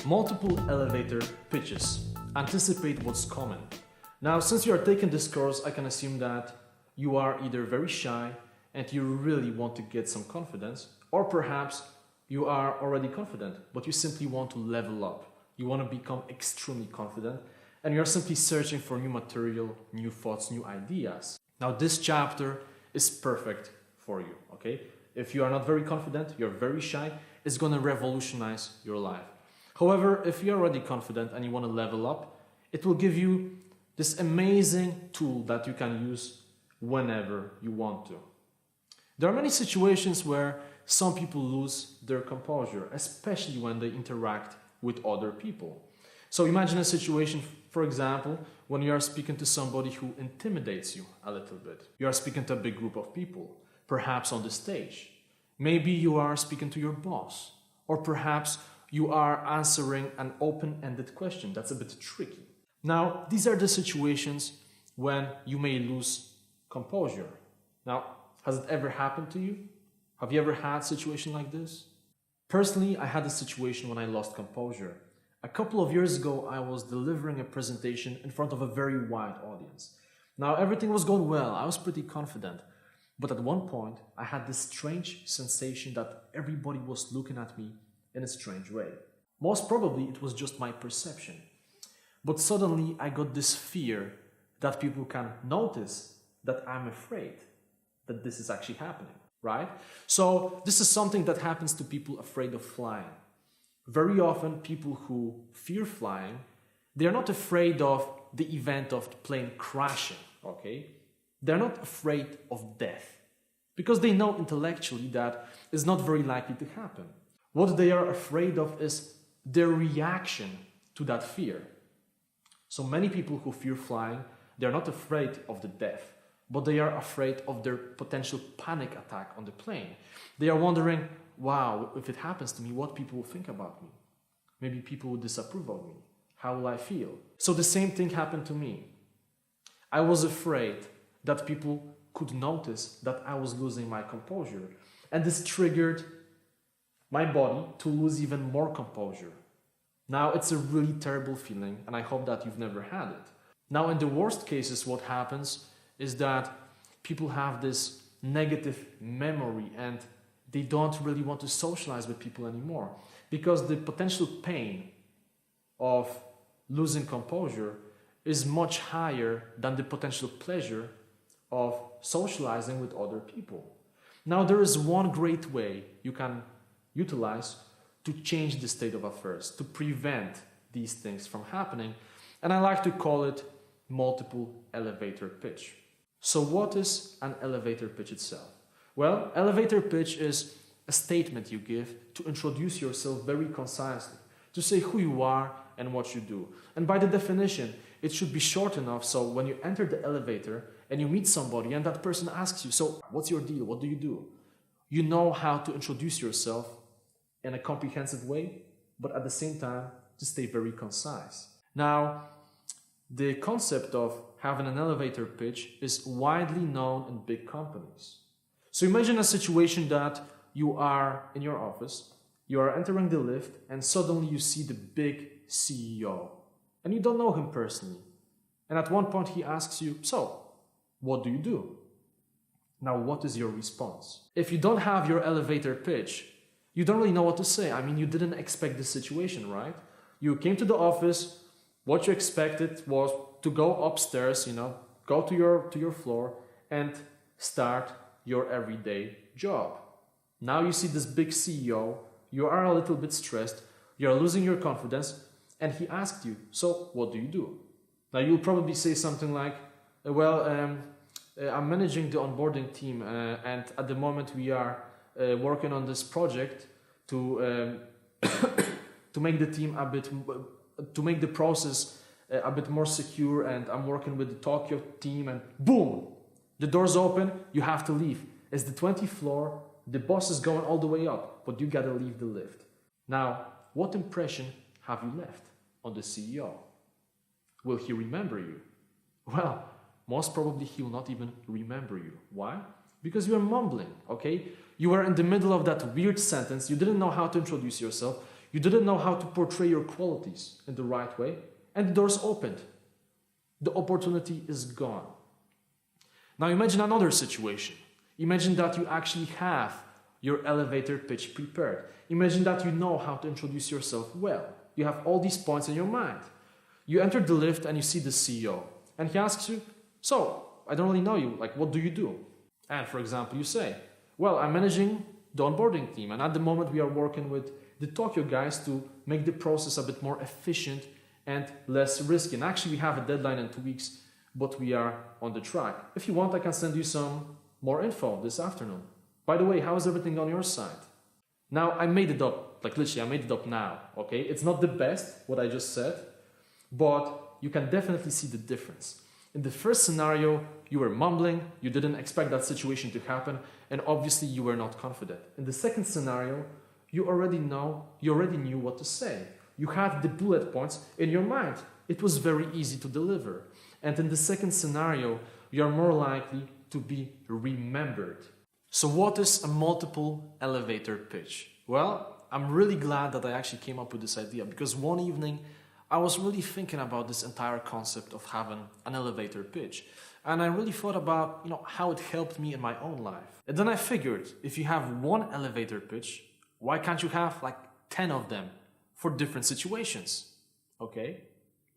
Multiple elevator pitches. Anticipate what's coming. Now, since you are taking this course, I can assume that you are either very shy and you really want to get some confidence, or perhaps you are already confident, but you simply want to level up. You want to become extremely confident and you're simply searching for new material, new thoughts, new ideas. Now, this chapter is perfect for you, okay? If you are not very confident, you're very shy, it's going to revolutionize your life. However, if you're already confident and you want to level up, it will give you this amazing tool that you can use whenever you want to. There are many situations where some people lose their composure, especially when they interact with other people. So imagine a situation, for example, when you are speaking to somebody who intimidates you a little bit. You are speaking to a big group of people, perhaps on the stage. Maybe you are speaking to your boss, or perhaps you are answering an open-ended question. That's a bit tricky. Now, these are the situations when you may lose composure. Now, has it ever happened to you? Have you ever had a situation like this? Personally, I had a situation when I lost composure. A couple of years ago, I was delivering a presentation in front of a very wide audience. Now, everything was going well. I was pretty confident. But at one point, I had this strange sensation that everybody was looking at me in a strange way. Most probably, it was just my perception. But suddenly, I got this fear that people can notice that I'm afraid that this is actually happening, right? So this is something that happens to people afraid of flying. Very often, people who fear flying, they're not afraid of the event of the plane crashing, okay? They're not afraid of death because they know intellectually that it's not very likely to happen. What they are afraid of is their reaction to that fear. So many people who fear flying, they're not afraid of the death, but they are afraid of their potential panic attack on the plane. They are wondering, wow, if it happens to me, what people will think about me? Maybe people will disapprove of me. How will I feel? So the same thing happened to me. I was afraid that people could notice that I was losing my composure. And this triggered my body to lose even more composure. Now, it's a really terrible feeling, and I hope that you've never had it. Now, in the worst cases, what happens is that people have this negative memory and they don't really want to socialize with people anymore because the potential pain of losing composure is much higher than the potential pleasure of socializing with other people. Now, there is one great way you can utilize to change the state of affairs, to prevent these things from happening, and I like to call it multiple elevator pitch. So what is an elevator pitch itself? Well, elevator pitch is a statement you give to introduce yourself very concisely, to say who you are and what you do. And by the definition, it should be short enough so when you enter the elevator and you meet somebody and that person asks you, so what's your deal? What do you do? You know how to introduce yourself in a comprehensive way, but at the same time, to stay very concise. Now, the concept of having an elevator pitch is widely known in big companies. So imagine a situation that you are in your office, you are entering the lift, and suddenly you see the big CEO, and you don't know him personally. And at one point he asks you, so, what do you do? Now, what is your response? If you don't have your elevator pitch, you don't really know what to say. I mean, you didn't expect this situation, right? You came to the office, what you expected was to go upstairs, go to your floor and start your everyday job. Now you see this big CEO, you are a little bit stressed, you're losing your confidence, and he asked you, so what do you do? Now you'll probably say something like, I'm managing the onboarding team and at the moment we are working on this project to make the team to make the process a bit more secure, and I'm working with the Tokyo team, and boom, the doors open, you have to leave. It's the 20th floor, the boss is going all the way up, but you gotta leave the lift. Now, what impression have you left on the CEO? Will he remember you? Well, most probably he will not even remember you. Why? Because you are mumbling, okay? You were in the middle of that weird sentence, you didn't know how to introduce yourself, You didn't know how to portray your qualities in the right way, and the doors opened. The opportunity is gone. Now imagine another situation. Imagine that you actually have your elevator pitch prepared. Imagine that you know how to introduce yourself well. You have all these points in your mind. You enter the lift and you see the CEO, and he asks you, "So, I don't really know you, what do you do?" And for example, you say, "Well, I'm managing the onboarding team, and at the moment we are working with the Tokyo guys to make the process a bit more efficient and less risky. And actually we have a deadline in 2 weeks, but we are on the track. If you want, I can send you some more info this afternoon. By the way, how is everything on your side?" Now, I made it up, literally, I made it up now, okay? It's not the best, what I just said, but you can definitely see the difference. In the first scenario, you were mumbling, you didn't expect that situation to happen, and obviously you were not confident. In the second scenario, you already knew what to say. You had the bullet points in your mind. It was very easy to deliver. And in the second scenario, you are more likely to be remembered. So what is a multiple elevator pitch? Well, I'm really glad that I actually came up with this idea, because one evening I was really thinking about this entire concept of having an elevator pitch. And I really thought about, how it helped me in my own life. And then I figured, if you have one elevator pitch, why can't you have 10 of them for different situations? Okay,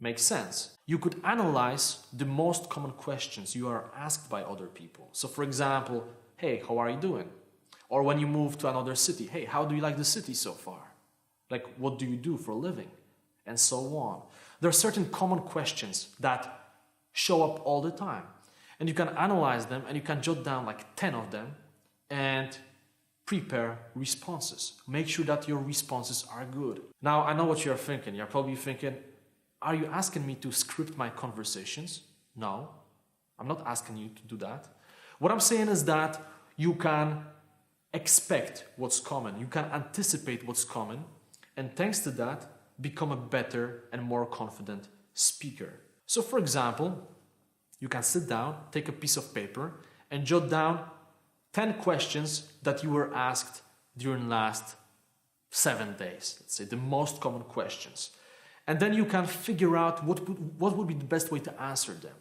makes sense. You could analyze the most common questions you are asked by other people. So for example, "Hey, how are you doing?" Or when you move to another city, "Hey, how do you like the city so far?" What do you do for a living? And so on. There are certain common questions that show up all the time. And you can analyze them and you can jot down 10 of them and prepare responses. Make sure that your responses are good. Now, I know what you're thinking. You're probably thinking, are you asking me to script my conversations? No, I'm not asking you to do that. What I'm saying is that you can expect what's coming. You can anticipate what's coming. And thanks to that, become a better and more confident speaker. So for example, you can sit down, take a piece of paper, and jot down 10 questions that you were asked during the last 7 days. Let's say the most common questions. And then you can figure out what would be the best way to answer them.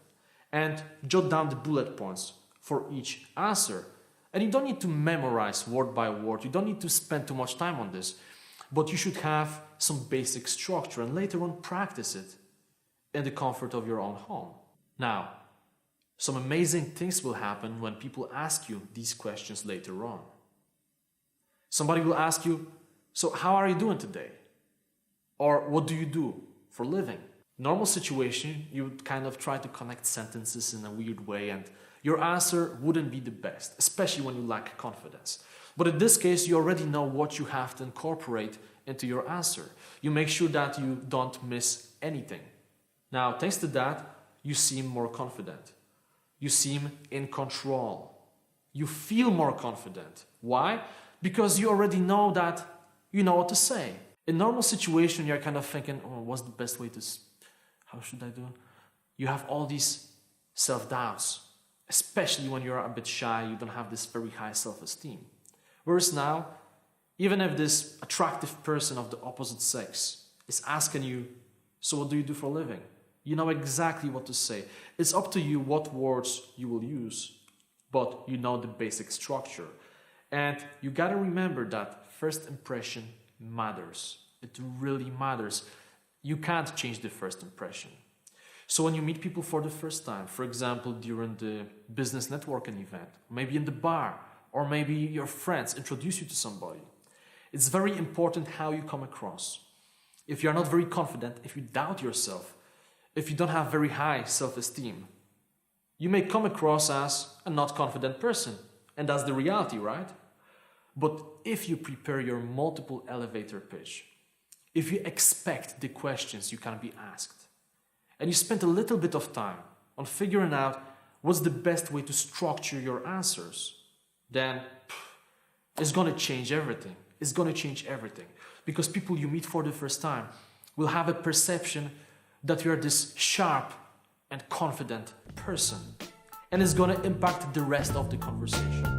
And jot down the bullet points for each answer. And you don't need to memorize word by word. You don't need to spend too much time on this. But you should have some basic structure and later on practice it in the comfort of your own home. Now, some amazing things will happen when people ask you these questions later on. Somebody will ask you, "So how are you doing today?" Or "What do you do for a living?" Normal situation, you would kind of try to connect sentences in a weird way and your answer wouldn't be the best, especially when you lack confidence. But in this case, you already know what you have to incorporate into your answer. You make sure that you don't miss anything. Now, thanks to that, you seem more confident. You seem in control. You feel more confident. Why? Because you already know that you know what to say. In normal situation, you're kind of thinking, "Oh, what's the best way to, how should I do it?" You have all these self-doubts, especially when you're a bit shy, you don't have this very high self-esteem. Whereas now, even if this attractive person of the opposite sex is asking you, "So what do you do for a living?" You know exactly what to say. It's up to you what words you will use, but you know the basic structure. And you gotta remember that first impression matters. It really matters. You can't change the first impression. So when you meet people for the first time, for example, during the business networking event, maybe in the bar, or maybe your friends introduce you to somebody, it's very important how you come across. If you're not very confident, if you doubt yourself, if you don't have very high self-esteem, you may come across as a not confident person. And that's the reality, right? But if you prepare your multiple elevator pitch, if you expect the questions you can be asked, and you spend a little bit of time on figuring out what's the best way to structure your answers, then it's going to change everything. It's going to change everything. Because people you meet for the first time will have a perception that you're this sharp and confident person. And it's going to impact the rest of the conversation.